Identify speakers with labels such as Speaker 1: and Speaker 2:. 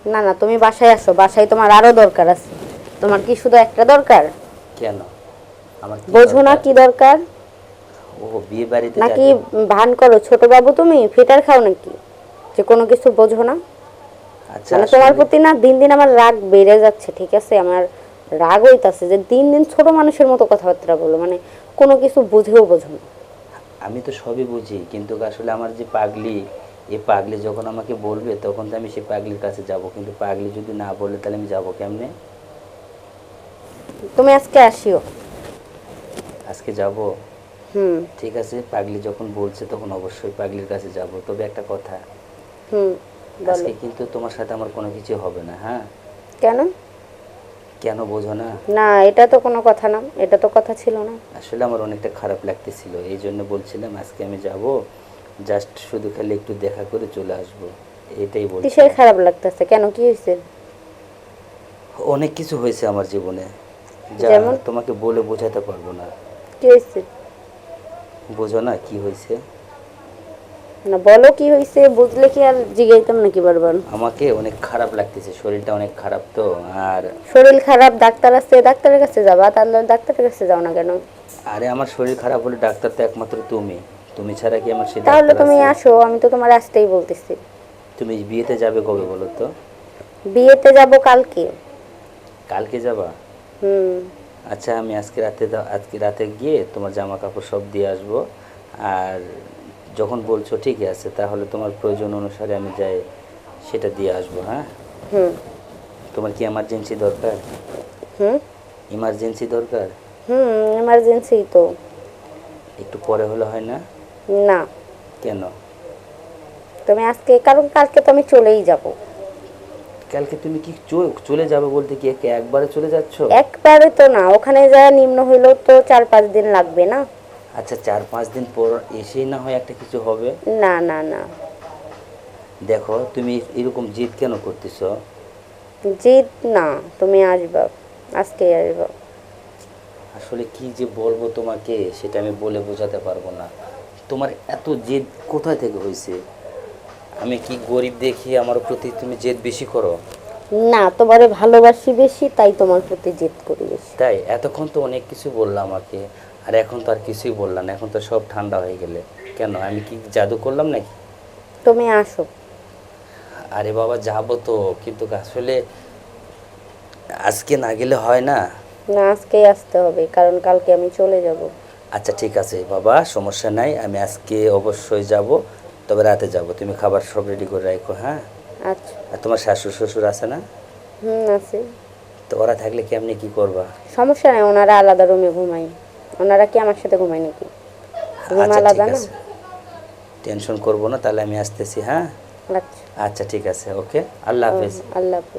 Speaker 1: না না, তুমি বাসায় আসো, বাসায় তোমার আরো দরকার আছে। তোমার কি শুধু একটা দরকার?
Speaker 2: কেন? আমার কি
Speaker 1: বোঝো না
Speaker 2: দরকার?
Speaker 1: কি দরকার?
Speaker 2: ও বিয়ে বাড়িতে
Speaker 1: নাকি
Speaker 2: যাবে?
Speaker 1: ভান করো ছোট বাবু, তুমি ফিটার খাও নাকি যে কোনো কিছু বোঝো না?
Speaker 2: আচ্ছা
Speaker 1: মানে তোমার
Speaker 2: আসলে
Speaker 1: প্রতি না দিন দিন আমার রাগ বেড়ে যাচ্ছে, ঠিক আছে? আমার রাগ হইতাছে যে দিন দিন ছোট মানুষের মতো কথাবার্তা বলো, মানে কোনো কিছু বুঝেও বোঝো না।
Speaker 2: আমি তো সবই বুঝি, কিন্তু আসলে আমার যে পাগলি, এই পাগলি যখন আমাকে বলবে তখন তো আমি সেই পাগলির কাছে যাব, কিন্তু পাগলি যদি না বলে তাহলে আমি যাব কেমনে?
Speaker 1: তুমি আজকে আসিও।
Speaker 2: আজকে যাব?
Speaker 1: হুম।
Speaker 2: ঠিক আছে, পাগলি যখন বলছে তখন অবশ্যই পাগলির কাছে যাব। তবে একটা কথা,
Speaker 1: হুম। বলো।
Speaker 2: আজকে কিন্তু তোমার সাথে আমার কোনো কিছু হবে না, হ্যাঁ?
Speaker 1: কেন?
Speaker 2: কেন বোঝো না?
Speaker 1: না, এটা তো কোনো কথা না, এটা তো কথা ছিল না।
Speaker 2: আসলে আমার অনেকটা খারাপ লাগতেছিল, এই জন্য বলছিলাম আজকে আমি যাব, জাস্ট শুধু খালি একটু দেখা করে চলে আসব, এটাই
Speaker 1: কিসের
Speaker 2: বলছিলাম।
Speaker 1: খারাপ লাগতেছে? কেন, কি হয়েছে?
Speaker 2: অনেক কিছু হয়েছে আমার জীবনে, যা
Speaker 1: যেমন?
Speaker 2: তোমাকে বলে বোঝাতে পারবো না।
Speaker 1: কি হয়েছে?
Speaker 2: বোঝো না কি হয়েছে?
Speaker 1: না, বলো কি হয়েছে, বুঝলে কি আর জিগাইতাম নাকি বারবার?
Speaker 2: আমাকে অনেক খারাপ লাগতেছে, শরীরটা অনেক খারাপ তো। আর
Speaker 1: শরীর খারাপ, ডাক্তার আছে, ডাক্তারের কাছে যাবা, তাহলে ডাক্তারের কাছে যাও না কেন?
Speaker 2: আরে আমার শরীর খারাপ হলে ডাক্তার তো একমাত্র তুমি, তুমি ছাড়া কি আমার সেই
Speaker 1: তাহলে
Speaker 2: ডাক্তার
Speaker 1: তুমি
Speaker 2: আছে?
Speaker 1: আসো, আমি তো তোমার আসতেই বলতেছি।
Speaker 2: তুমি বিয়েতে যাবে কবে বলো তো?
Speaker 1: বিয়েতে যাব কালকে।
Speaker 2: কালকে যাবা?
Speaker 1: হুম।
Speaker 2: আচ্ছা আমি আজকে রাতে গিয়ে তোমার জামা কাপড় সব দিয়ে আসবো। আর যখন বলছো ঠিকই আছে, তাহলে তোমার প্রয়োজন অনুসারে আমি যাই সেটা দিয়ে আসবো, হ্যাঁ?
Speaker 1: হুম।
Speaker 2: তোমার কি এমার্জেন্সি দরকার?
Speaker 1: হুম।
Speaker 2: ইমার্জেন্সি দরকার?
Speaker 1: হুম, এমার্জেন্সি তো।
Speaker 2: একটু পরে হলে হয় না?
Speaker 1: না।
Speaker 2: কেন?
Speaker 1: তুমি আজকে, কারণ কালকে তো আমি চলেই যাব।
Speaker 2: কালকে তুমি কি চলে যাবে বলতে কি একবারে চলে যাচ্ছ?
Speaker 1: একবারে তো না, ওখানে যা নিম্ন হইলেও তো 4-5 দিন লাগবে না?
Speaker 2: আচ্ছা 4-5 দিন পর এসেই না হয় একটা কিছু হবে।
Speaker 1: না না না।
Speaker 2: দেখো তুমি এরকম জিদ কেন করতেছ?
Speaker 1: জিদ না, তুমি আসবা, আজকেই আসবা।
Speaker 2: আসলে কি যে বলবো তোমাকে সেটা আমি বলে বোঝাতে পারবো না। তোমার এত জেদ কোথায় থেকে হয়েছে? আমি কি গরিব দেখি আমার প্রতি তুমি জেদ বেশি করো?
Speaker 1: না, তোমারে ভালোবাসি বেশি, তাই তোমার প্রতি জেদ করি বেশি।
Speaker 2: তাই এতক্ষণ তো অনেক কিছু বললাম আমাকে, আর এখন তো আর কিছুই বললাম না, এখন তো সব ঠান্ডা হয়ে গেলে। কেন, আমি কি জাদু করলাম নাকি?
Speaker 1: তুমি আসো।
Speaker 2: আরে বাবা যাবো তো, কিন্তু আসলে আজকে না গেলে হয় না।
Speaker 1: না, আজকেই আসতে হবে, কারণ কালকে আমি চলে যাব।
Speaker 2: আচ্ছা ঠিক আছে বাবা, সমস্যা নাই, আমি আজকে অবশ্যই যাব, তবে রাতে যাব। তুমি খাবার সব রেডি করে রাখো, হ্যাঁ?
Speaker 1: আচ্ছা।
Speaker 2: আর তোমার শাশুড় শ্বশুর আছে না?
Speaker 1: হুম, আছে।
Speaker 2: তো ওরা থাকলে কেমনি কি করবা?
Speaker 1: সমস্যা নেই, ওনারা আলাদা রুমে ঘুমাই। ওনারা কি আমার সাথে ঘুমায় নাকি? রুম
Speaker 2: আচ্ছা ঠিক
Speaker 1: আলাদা না।
Speaker 2: আছে, টেনশন করবো না, তাহলে আমি আসতেছি, হ্যাঁ?
Speaker 1: আচ্ছা।
Speaker 2: আচ্ছা ঠিক আছে, ওকে, আল্লাহ হাফেজ।
Speaker 1: আল্লাহ হাফেজ।